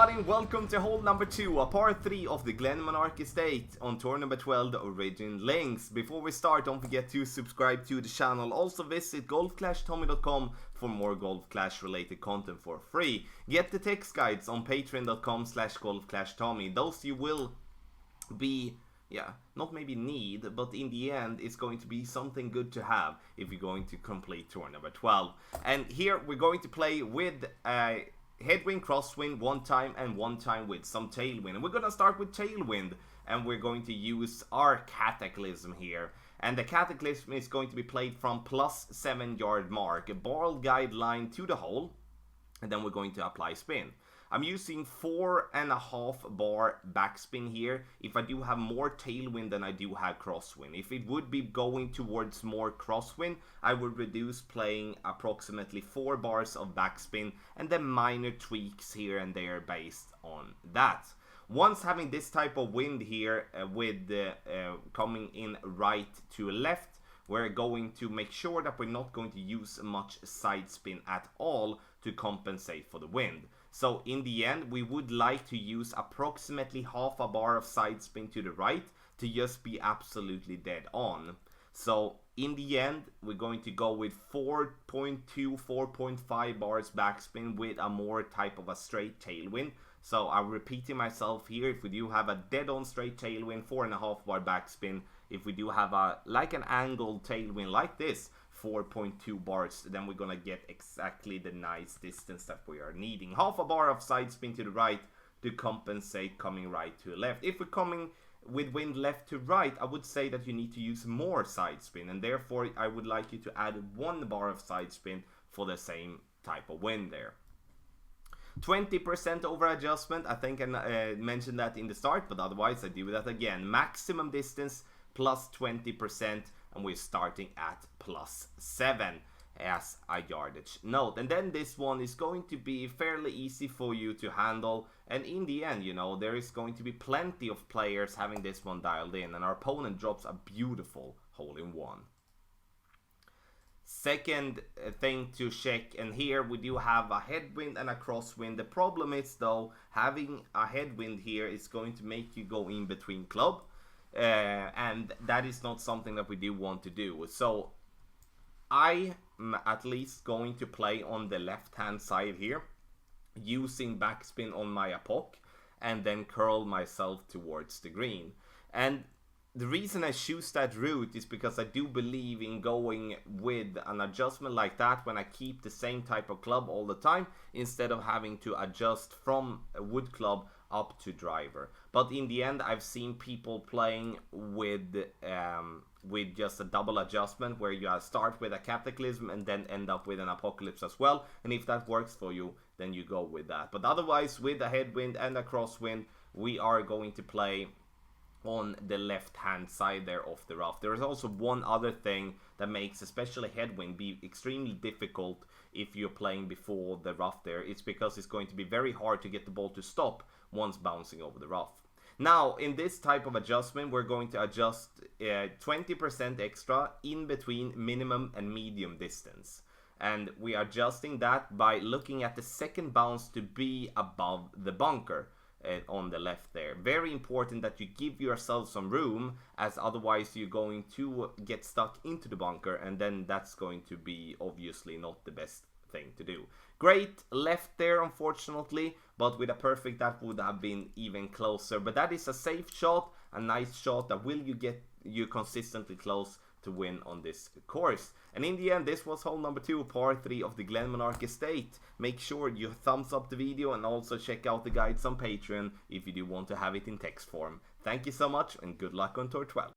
everybody and welcome to hole number 2, a part 3 of the Glenmonarch estate on tour number 12, the Origin Links. Before we start, don't forget to subscribe to the channel. Also visit golfclashtommy.com for more Golf Clash related content for free. Get the text guides on patreon.com/golfclashtommy. Those you will be, not maybe need, but in the end it's going to be something good to have if you're going to complete tour number 12. And here we're going to play with headwind, crosswind, one time and one time with some tailwind. And we're gonna start with tailwind, and we're going to use our Cataclysm here. And the Cataclysm is going to be played from +7 yard mark, a ball guideline to the hole, and then we're going to apply spin. I'm using 4.5 bar backspin here. If I do have more tailwind than I do have crosswind. If it would be going towards more crosswind, I would reduce playing approximately 4 bars of backspin and then minor tweaks here and there based on that. Once having this type of wind here with coming in right to left, we're going to make sure that we're not going to use much side spin at all to compensate for the wind. So in the end, we would like to use approximately half a bar of side spin to the right to just be absolutely dead on. So in the end, we're going to go with 4.2, 4.5 bars backspin with a more type of a straight tailwind. So I'm repeating myself here. If we do have a dead on straight tailwind, 4.5 bar backspin. If we do have a like an angled tailwind like this, 4.2 bars, then we're gonna get exactly the nice distance that we are needing. Half a bar of side spin to the right to compensate coming right to left. If we're coming with wind left to right, I would say that you need to use more side spin, and therefore I would like you to add 1 bar of side spin for the same type of wind there. 20% over adjustment, I think I mentioned that in the start, but otherwise I do that again. Maximum distance plus 20%, and we're starting at +7 as a yardage note. And then this one is going to be fairly easy for you to handle, and in the end, you know, there is going to be plenty of players having this one dialed in, and our opponent drops a beautiful hole-in-one. Second thing to check, and here we do have a headwind and a crosswind. The problem is though, having a headwind here is going to make you go in between club, and that is not something that we do want to do. So I am at least going to play on the left hand side here, using backspin on my apoc, and then curl myself towards the green. And the reason I choose that route is because I do believe in going with an adjustment like that when I keep the same type of club all the time, instead of having to adjust from a wood club up to driver. But in the end, I've seen people playing with just a double adjustment, where you start with a Cataclysm and then end up with an Apocalypse as well. And if that works for you, then you go with that. But otherwise, with a headwind and a crosswind, we are going to play on the left hand side there of the rough. There is also one other thing that makes especially headwind be extremely difficult if you're playing before the rough there. It's because it's going to be very hard to get the ball to stop once bouncing over the rough. Now in this type of adjustment, we're going to adjust 20% extra in between minimum and medium distance, and we are adjusting that by looking at the second bounce to be above the bunker. On the left there. Very important that you give yourself some room, as otherwise you're going to get stuck into the bunker, and then that's going to be obviously not the best thing to do. Great left there, unfortunately, but with a perfect that would have been even closer. But that is a safe shot, a nice shot that will get you consistently close to win on this course. And in the end, this was hole number 2, part 3 of the Glenmonarch estate. Make sure you thumbs up the video and also check out the guides on Patreon if you do want to have it in text form. Thank you so much, and good luck on tour 12.